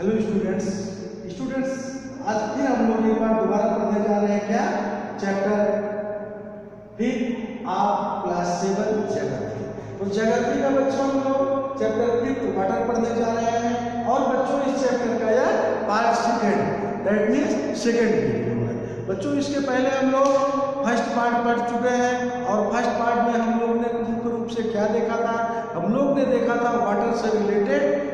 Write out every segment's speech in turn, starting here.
Hello students आज फिर हम लोग एक बार दोबारा पढ़ने जा रहे हैं क्या चैप्टर 5 आप क्लास 7 ज्योग्राफी। तो ज्योग्राफी का बच्चों हम लोग चैप्टर 5 वाटर पढ़ने जा रहे हैं और बच्चों इस चैप्टर का यह part second that means second video है। बच्चों इसके पहले हम लोग फर्स्ट पार्ट पढ़ चुके हैं और फर्स्ट पार्ट में हम लोग ने मुख्य रूप से क्या देखा था। हम लोग ने देखा था वाटर से रिलेटेड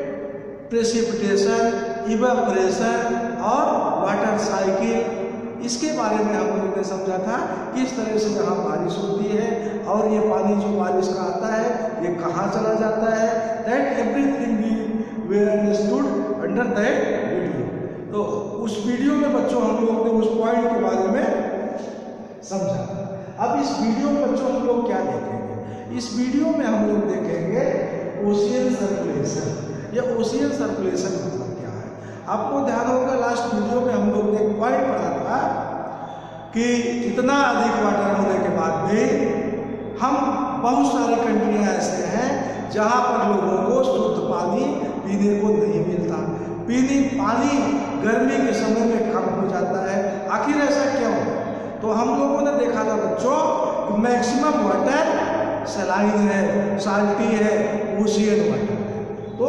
प्रेसिपिटेशन, इवेपोरेशन और वाटर साइकिल। इसके बारे में हम लोगों ने समझा था किस तरह से यहाँ बारिश होती है और ये पानी जो बारिश का आता है ये कहाँ चला जाता है। That everything we understood under that video. तो उस वीडियो में बच्चों हम लोग ने उस पॉइंट के बारे में समझा। अब इस वीडियो में बच्चों हम लोग क्या देखेंगे, इस वीडियो में हम लोग देखेंगे ओशियन सर्कुलेशन। ये ओशियन सर्कुलेशन मतलब क्या है। आपको ध्यान होगा लास्ट वीडियो में हम लोग ने एक पॉइंट पढ़ा था कि इतना अधिक वाटर होने के बाद भी हम बहुत सारी कंट्रियां ऐसे हैं जहां पर लोगों को शुद्ध पानी पीने को नहीं मिलता। पीने पानी गर्मी के समय में कम हो जाता है। आखिर ऐसा क्यों? तो हम लोगों ने देखा था बच्चों मैक्सिमम वाटर सलाइन है, साल्टी है, ओशियन वाटर। तो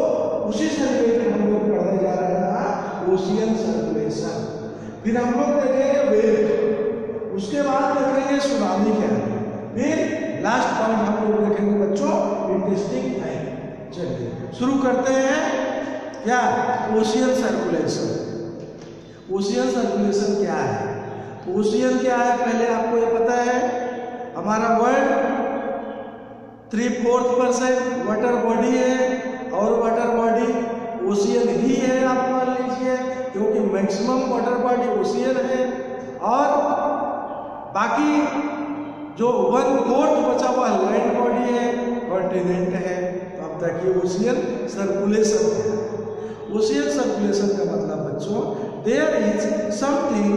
उसी से रिलेटेड हम लोग पढ़ने जा रहे हैं ओशियन सर्कुलेशन। फिर हम लोग देखेंगे वेव, उसके बाद देखेंगे सुनामी क्या है, फिर लास्ट पॉइंट हम लोग देखेंगे बच्चों इंटरेस्टिंग फैक्ट। चलिए शुरू करते हैं क्या ओशियन सर्कुलेशन। ओशियन सर्कुलेशन क्या है? ओशियन क्या है पहले आपको ये पता है। हमारा वर्ल्ड 3/4% वाटर बॉडी है और वाटर बॉडी ओशियन ही है आप मान लीजिए, क्योंकि मैक्सिमम वाटर बॉडी ओशियन है और बाकी जो 1/4 बचा हुआ लैंड बॉडी है, कॉन्टिनेंट है। तो अब देखिए ओशियन सर्कुलेशन है। ओशियन सर्कुलेशन का मतलब बच्चों there is something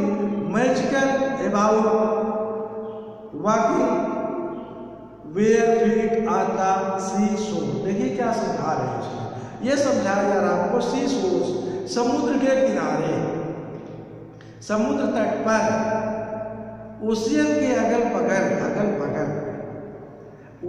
magical about walking bare feet on the sea shore. देखिए क्या समझा रहे हैं इसमें। ये समझाया जा रहा है आपको सी शोर, समुद्र के किनारे, समुद्र तट पर ओशियन के अगल बगल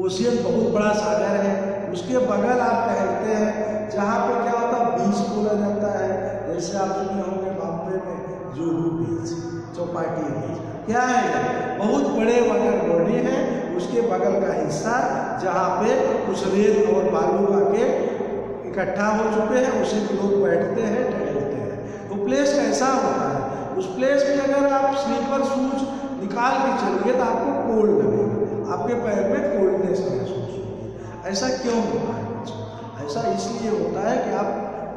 ओशियन बहुत बड़ा सागर है, उसके बगल आप कहते हैं जहाँ पे क्या होता है बीच बोला जाता है। जैसे आप सुने होंगे बॉम्बे में जुहू बीच, चौपाटी बीच। क्या है? बहुत बड़े वाटर बॉडी है, उसके बगल का हिस्सा जहाँ पे कुछ रेत और बालू आके इकट्ठा हो चुके हैं, उसी पे लोग बैठते हैं, टहलते हैं। तो प्लेस कैसा होता है? उस प्लेस में अगर आप स्लीपर शूज निकाल के चलिए तो आपको कोल्ड लगेगा, आपके पैर में कोल्डनेस महसूस होगी। ऐसा क्यों होता है बच्चों? ऐसा इसलिए होता है कि आप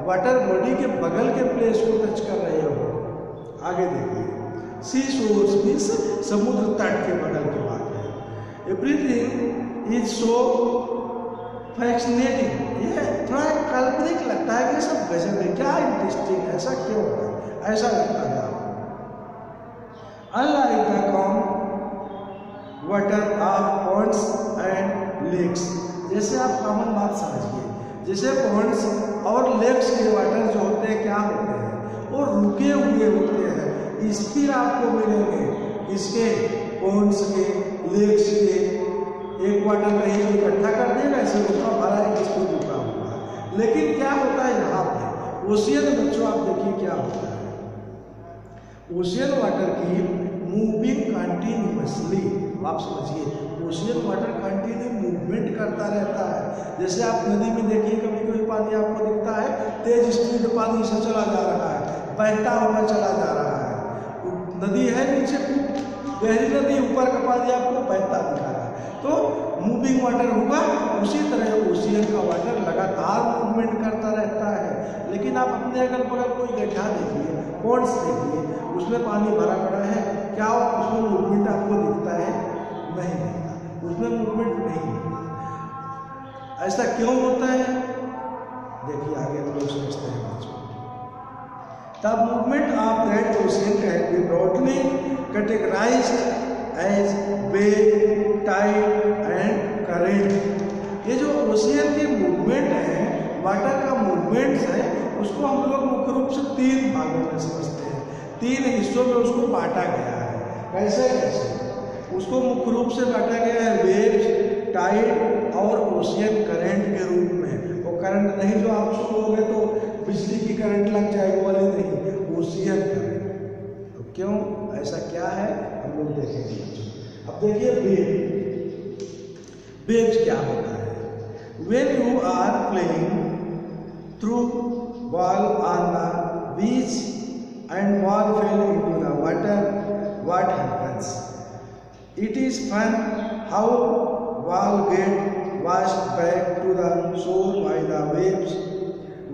वाटर बॉडी के बगल के प्लेस को टच कर रहे हो। आगे देखिए सी शोर्स मीन्स समुद्र तट के बगल की बात है। Everything is so fascinating. ये थोड़ा काल्पनिक लगता है कि सब गजब है, क्या इंटरेस्टिंग है, ऐसा क्यों है, ऐसा लगता है आपको। Unlike the calm water of ponds and lakes. जैसे आप कॉमन बात समझिए, जैसे पॉन्ड्स और लेक्स के वाटर जो होते हैं क्या होते हैं, वो रुके हुए होते हैं। स्थिर आपको मिलेंगे इसके पॉन्ड्स के, लेक्स के। एक वाटर कहीं इकट्ठा कर देगा, ऐसे रुका भरा है, इस पर रुका हुआ है। लेकिन क्या होता है यहाँ पे ओशियन बच्चों, आप देखिए क्या होता है। ओशियन वाटर की मूविंग कंटिन्यूअसली, आप समझिए ओशियन वाटर कंटिन्यू मूवमेंट करता रहता है। जैसे आप नदी में देखिए कभी कभी पानी आपको दिखता है तेज स्पीड पानी से चला जा रहा है, बहता हुआ चला जा रहा है। नदी है नीचे गहरी नदी, ऊपर का पानी आपको बहता दिखा रहा है, तो मूविंग वाटर होगा। उसी तरह ओशियन का वाटर लगातार मूवमेंट करता रहता है। लेकिन आप अपने अगल बगल कोई गड्ढा देखिए, पॉन्ड्स देखिए, उसमें पानी भरा पड़ा है, क्या उसमें मूवमेंट आपको दिखता है? नहीं दिखता, उसमें मूवमेंट नहीं दिखता। ऐसा क्यों होता है? देखिए आगे हम लोग समझते हैं बच्चों। The movement of that ocean can be broadly categorized as wave, tide and current। ये जो ओशियन की मूवमेंट है, वाटर का मूवमेंट विंड्स है उसको हम लोग मुख्य रूप से 3 भागों में समझते हैं, 3 हिस्सों में उसको बांटा गया है। कैसे कैसे उसको मुख्य रूप से बांटा गया है, वेव्स, टाइड और ओशियन करंट के रूप में। वो करंट नहीं जो आप सुनोगे तो बिजली की करंट लग जाएगी वाली नहीं, ओशियन करंट। तो क्यों ऐसा क्या है हम लोग देखेंगे। अब देखिए वेव्स क्या होता है। When you are playing through ball on the beach and ball fell into the water, what happens? It is fun how ball get washed back to the shore by the waves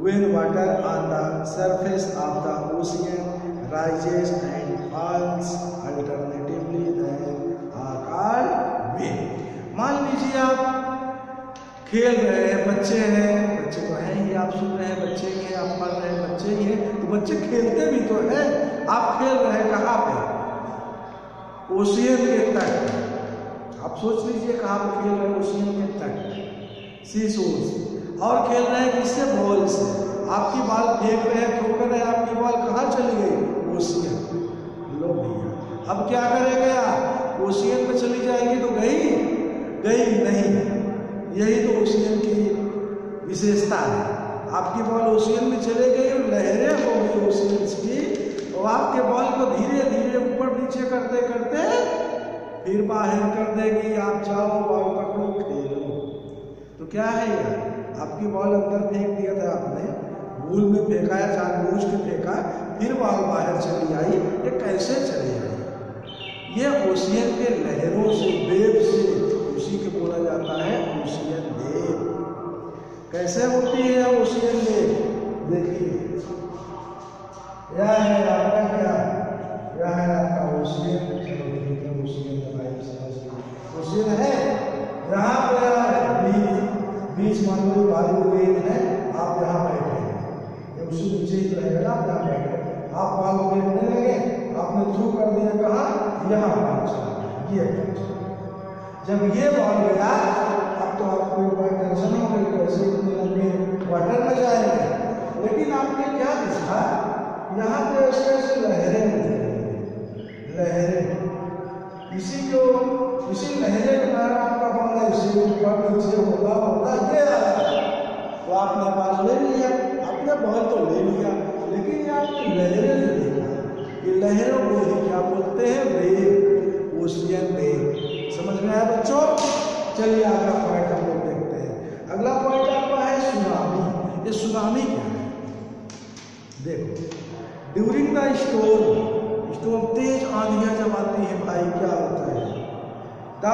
when water on the surface of the ocean rises and falls alternatively, then are called waves. मान लीजिए आप खेल रहे हैं, बच्चे तो हैं ही, आप सुन रहे हैं बच्चे ही हैं, आप पढ़ रहे हैं बच्चे ही हैं, तो बच्चे खेलते भी तो हैं। आप खेल रहे हैं कहाँ पे? ओशियन के तट। आप सोच लीजिए कहाँ पे खेल रहे हैं, ओशियन के तट, सी शोर्स, और खेल रहे हैं किससे? बॉल से। आपकी बॉल फेंक रहे हैं, ठोकर रहे हैं, आपकी बॉल कहाँ चली गई? ओशियन। लो भैया अब क्या करेगा? ओशियन में चली जाएगी तो गई नहीं। यही तो ओशियन की विशेषता है। आपकी बॉल ओशियन में चले गई और लहरें हो गई ओशियन की, और आपके बॉल को धीरे धीरे ऊपर नीचे करते करते फिर बाहर कर देगी। आप जाओ बॉल पकड़ो खेलो। तो क्या है यार, आपकी बॉल अंदर फेंक दिया था आपने, भूल में फेंका या जानबूझ के फेंका, फिर बॉल बाहर चली आई, ये कैसे चली आई? ये ओशियन के लहरों से, वेव से, उसी के बोला जाता है ओशियन वेव। कैसे होती है ओशियन वेव? देखिए यह है आपका क्या, यह है आपका ओशियन। ओशियन है, यहाँ पे बीच मान लो वायु वेव है, आप यहाँ बैठे हैं, ये उसी नीचे ही रहेगा ना, आप यहाँ बैठे, आप बॉल को फेंकने लगे, आपने थ्रू कर दिया कहाँ? यहाँ बॉल चला, ये जब ये बॉल गया, अब तो आपको एक बार टेंशन हो गई कैसे इतने लंबे वाटर में जाएंगे, लेकिन आपने क्या दिखा, यहाँ पे ऐसे लहरें, इसी लहरें के कारण आपका बॉल ऐसे ऊपर नीचे होता ये आया, तो आपने बॉल ले लिया, आपने बॉल तो ले लिया, लेकिन ये आपकी लहरें जो देखा, ये लहरों को ही क्या बोलते हैं? Wave, ocean wave. समझ में आया बच्चों? चलिए अगला पॉइंट हम लोग देखते हैं। अगला पॉइंट आपका है सुनामी। ये सुनामी क्या है? देखो, ड्यूरिंग द स्टोर्म, तेज आंधियां जब आती है भाई, क्या होता है? The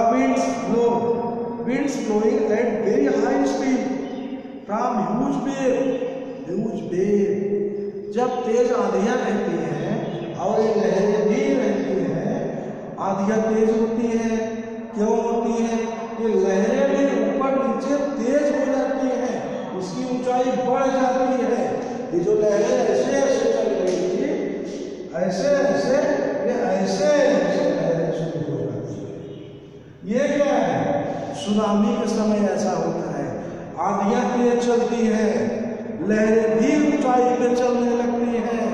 winds blowing at very high speed from huge wave। जब तेज आंधियां रहती हैं और ये लहरें भी रहती हैं, आंधियां तेज होती हैं, क्यों होती है? ये लहरें भी ऊपर नीचे तेज हो जाती हैं, इसकी ऊंचाई बढ़ जाती है। ये जो लहरें ऐसे ऐसे चल रही थी, ऐसे लहरें शुरू हो जाती है। ये क्या है? सुनामी के समय ऐसा होता है, आंधियां तेज चलती है, लहरें भी ऊंचाई पे चलने लगती हैं।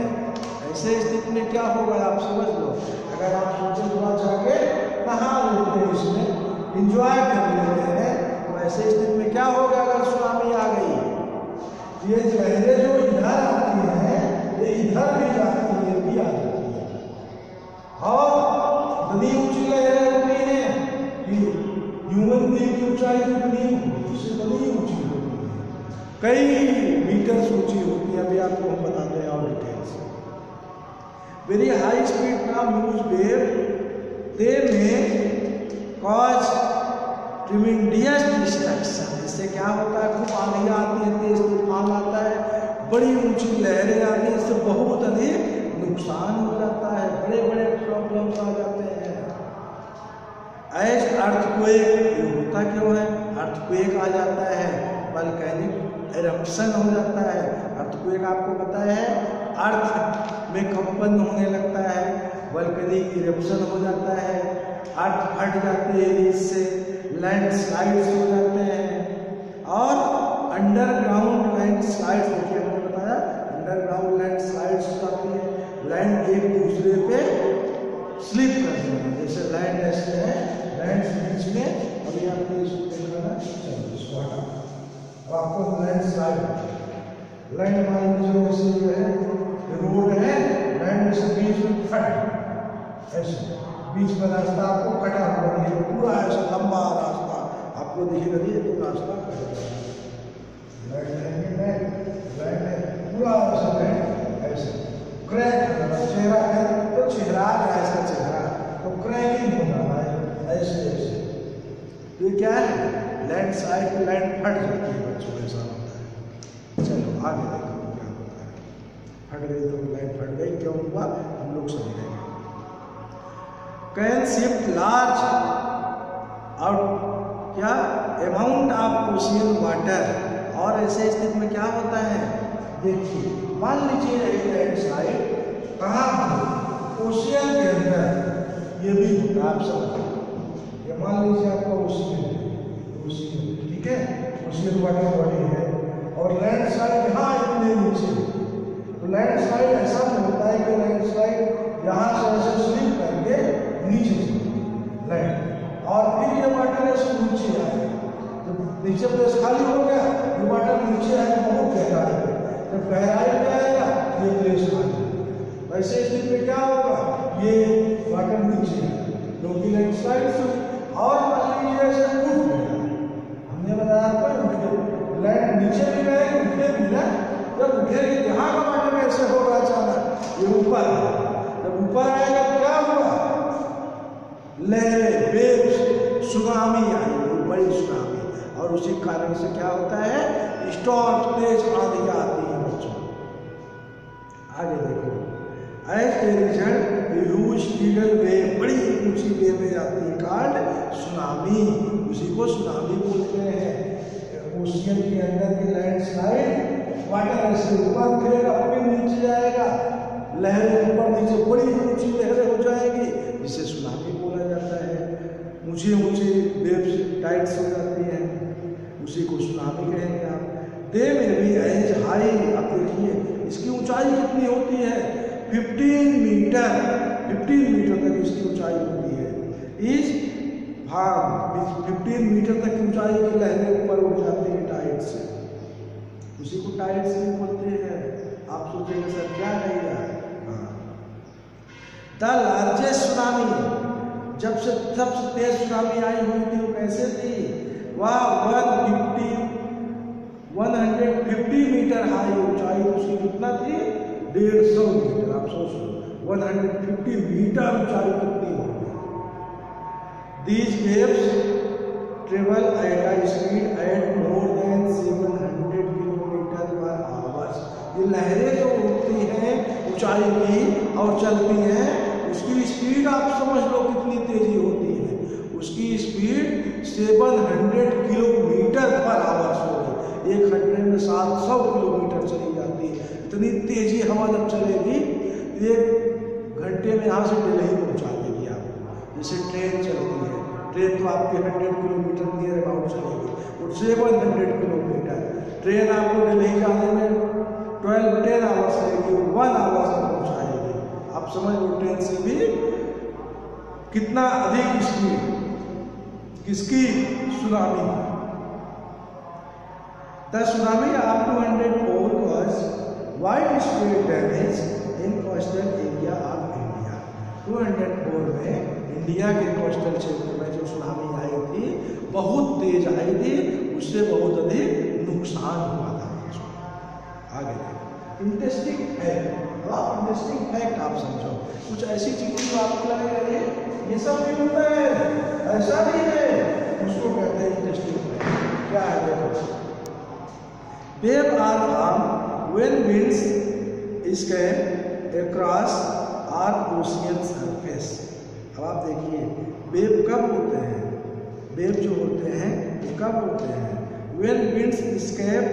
ऐसे स्थिति में क्या होगा आप समझ लो। अगर आप सोचे थोड़ा जाके नहा लेते हैं, इसमें इंजॉय कर लेते हैं, तो ऐसे स्थिति में क्या होगा अगर सुनामी आ गई? ये लहरें जो इधर आती हैं, ये इधर भी जाती है, भी आ जाती है, और इतनी ऊंची लहरें होती हैं कि ह्यूमन बीइंग की ऊंचाई कितनी, उससे बड़ी ऊंची होती है, कई मीटर ऊंची होती है। अभी आपको हम बताते हैं और details. Very high speed from huge wave, they may cause tremendous destruction. इससे क्या होता है? खूब आंधियां आती है, तेज तूफान आता है, बड़ी ऊंची लहरें आती हैं, इससे बहुत अधिक नुकसान हो जाता है, बड़े बड़े प्रॉब्लम्स आ जाते हैं। एज अर्थक्वेक, ये होता क्यों है? अर्थक्वेक आ जाता है, वोल्केनिक इरप्शन हो जाता है। अर्थक्वेक आपको पता है, अर्थ में कंपन होने लगता है, वोल्केनिक इरप्शन हो जाता है, अर्थ फट जाती है, इससे लैंडस्लाइड्स हो जाते हैं, और अंडरग्राउंड लैंडस्लाइड्स, देखिए हमने बताया अंडरग्राउंड लैंडस्लाइड्स होती है, लैंड एक दूसरे पे स्लिप करते हैं, जैसे लैंड ऐसे है, लैंड बीच में, अभी आपने इसको देखा ना, चलो इसको हटा, अब आपको लैंडस्लाइड, लैंड मान लीजिए ऐसे जो है रोड है, लैंड से बीच में फट, ऐसे बीच में रास्ता आपको कटा हुआ दिखेगा, पूरा ऐसा लंबा रास्ता आपको दिखेगा, ये तो रास्ता लैंड है पूरा ऐसा लैंड ऐसे क्रैक, चेहरा है तो चेहरा ऐसा चेहरा तो क्रैकिंग हो रहा है ऐसे ऐसे, तो ये क्या है लैंड साइड पे लैंड फट जाती है बच्चों, ऐसा होता है। चलो आगे देखो क्या होता है, फट गई तो लैंड फट गई, क्यों हुआ हम लोग समझेंगे। कैन शिफ्ट लार्ज आउट क्या अमाउंट ऑफ ओशियन वाटर, और ऐसे स्थिति में क्या होता है, देखिए मान लीजिए एक लैंडस्लाइड कहाँ ओशियन के अंदर, ये भी होता है आप सब, ये मान लीजिए आपका ओशियन, ठीक है, ओशियन वाटर बॉडी है और लैंडस्लाइड यहाँ इतने नीचे, तो लैंडस्लाइड ऐसा होता है कि लैंडस्लाइड यहाँ से ऐसे स्लिप करके नीचे लैंड, और फिर ये वाटर ऐसे नीचे आए, जब नीचे प्लेस खाली हो गया, ये वाटर नीचे आए बहुत गहराई है, जब गहराई में आएगा ये प्लेस खाली, वैसे स्थिति में क्या होगा, ये वाटर नीचे आएगा क्योंकि लैंडस्लाइड से, और मान लीजिए ऐसे उठ गया, हमने बताया आपको उठ गया, लैंड नीचे भी गए उठे भी ना, जब उठेगी यहाँ का वाटर ऐसे होगा अचानक, ये ऊपर, जब ऊपर आएगा क्या हुआ, लहरें, वेव्स, सुनामी आई, बड़ी सुनामी, और उसी कारण से क्या होता है, स्टॉर्म, तेज आंधी आती है बच्चों। आगे देखो, as a result huge tidal wave, बड़ी ऊंची वेवें आती है, कॉल्ड सुनामी, उसी को सुनामी बोलते हैं। ओशियन के अंदर की लैंडस्लाइड, वाटर ऐसे ऊपर गिरेगा फिर नीचे जाएगा, लहरें ऊपर नीचे बड़ी ऊंची लहरें हो जाएगी, जिसे सुनामी बोला जाता है, ऊंचे ऊंचे वेव्स टाइड्स हो जाती हैं, उसी को सुनामी कहेंगे आप। दे में भी एज हाई, आप देखिए इसकी ऊंचाई कितनी होती है, 15 मीटर, 15 मीटर तक इसकी ऊंचाई होती है, इस 15 मीटर तक की ऊंचाई की लहरें ऊपर उठ जाती है टाइड से, उसी को टाइड से बोलते हैं। आप सोचेंगे सर क्या कहेगा, द लार्जेस्ट सुनामी, जब से सबसे तेज सुनामी आई हुई थी वो कैसे थी, वह 150 मीटर हाई, ऊंचाई उसकी कितना थी, 150 मीटर, आप सोच लो 150 मीटर ऊंचाई कितनी होगी। These waves travel at a speed at more than 700 kilometre पर आवर्स, ये लहरें जो उठती हैं ऊंचाई की और चलती हैं, उसकी स्पीड आप समझ लो कितनी तेजी होती है, उसकी स्पीड 700 किलोमीटर पर आवर्स होगी, एक घंटे में 700 किलोमीटर चली जाती है, इतनी तेजी हवा जब चलेगी, एक घंटे में यहाँ से दिल्ली पहुँचा देगी आपको, जैसे ट्रेन चलती है, ट्रेन तो आपके 100 किलोमीटर नियर अबाउट चलेगी, और 700 किलोमीटर, ट्रेन आपको दिल्ली जाने में 10 आवर्स लगेगी, 1 आवर्स में पहुँचाएगी, आप समझ लो ट्रेन से भी कितना अधिक स्पीड किसकी, tsunami. The tsunami of 204 cause wide spread damage in coastal area of India, 204 में इंडिया के कोस्टल क्षेत्र में जो सुनामी आई थी बहुत तेज आई थी, उससे बहुत अधिक नुकसान हुआ था। आगे देखो, इंटरेस्टिंग फैक्ट, इंटरेस्टिंग फैक्ट आप समझो, कुछ ऐसी चीजें जो आपको लगेगा ये सब नहीं होता है, ऐसा नहीं है, उसको कहते हैं इंटरेस्टिंग फैक्ट। क्या है देखो, wave are form when winds escape across our ocean surface. अब आप देखिए वेव कब होते हैं, वेव जो होते हैं वो कब होते हैं, when winds escape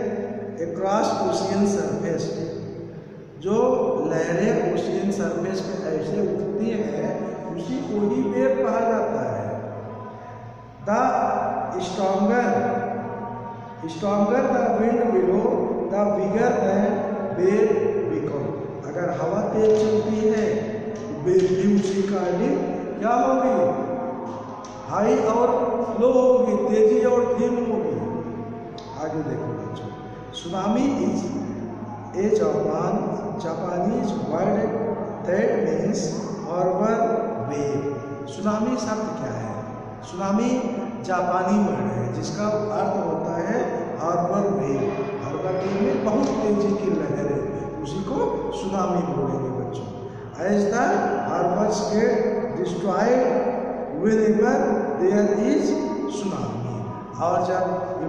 across ocean surface, जो लहरें ओशियन सरफेस पे ऐसे उठती हैं उसी को ही वेव कहा जाता है। The stronger the wind below the the bigger than wave become. अगर हवा तेज चलती है तो वेव भी उसी कार्डिंग क्या होगी, हाई और लो होगी, तेजी और धीम होगी। आगे देखो बच्चों, tsunami is a Japanese word that means harbour wave. Tsunami शब्द क्या है? सुनामी जापानी वर्ड है जिसका अर्थ होता है हार्बर वेव। हार्बर वेव में बहुत तेजी की लहर है, उसी को सुनामी बोलेंगे बच्चों। As the harbours get destroyed whenever there is tsunami. और जब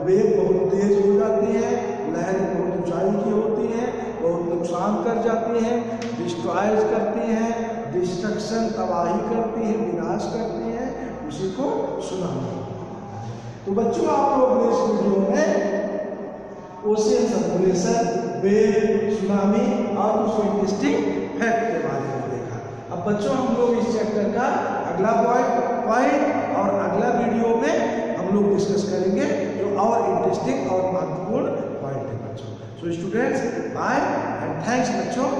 वेव बहुत तेज हो जाती है, लहर बहुत ऊंचाई की होती है, बहुत नुकसान कर जाती है, डिस्ट्रॉय करती है, डिस्ट्रक्शन तबाही करती है, विनाश करती है, उसी को सुनामी। तो बच्चों आप लोग ने इस वीडियो में ओशियन सर्कुलेशन, वेव, सुनामी और कुछ इंटरेस्टिंग फैक्ट के बारे में देखा। अब बच्चों हम लोग इस चैप्टर का अगला पॉइंट और अगला वीडियो में हम लोग डिस्कस करेंगे जो और इंटरेस्टिंग और महत्वपूर्ण पॉइंट है बच्चों। So students bye and thanks बच्चों।